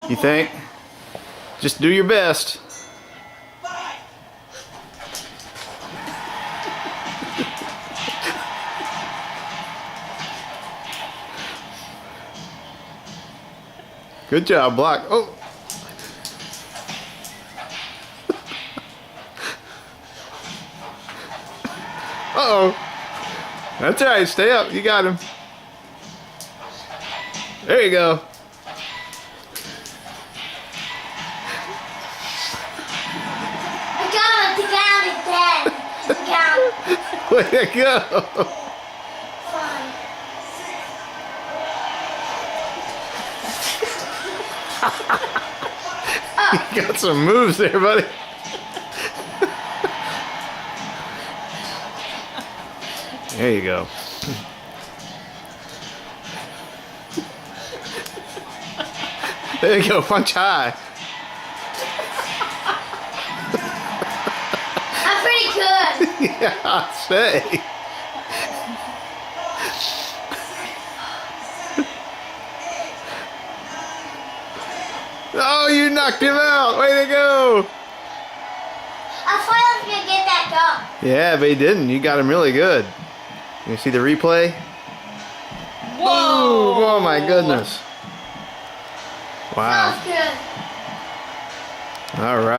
You think? Just do your best. Good job, block. Oh. Uh-oh. That's all right. Stay up. You got him. There you go. I got him again. Way to go. Fine. You got some moves there, buddy. There you go. There you go. Punch high. I'm pretty good. Yeah, I'll say. Oh, you knocked him out. Way to go. I thought I was going to get that goal. Yeah, but he didn't. You got him really good. You see the replay? Whoa! Ooh, oh my goodness. Wow. That was good. All right.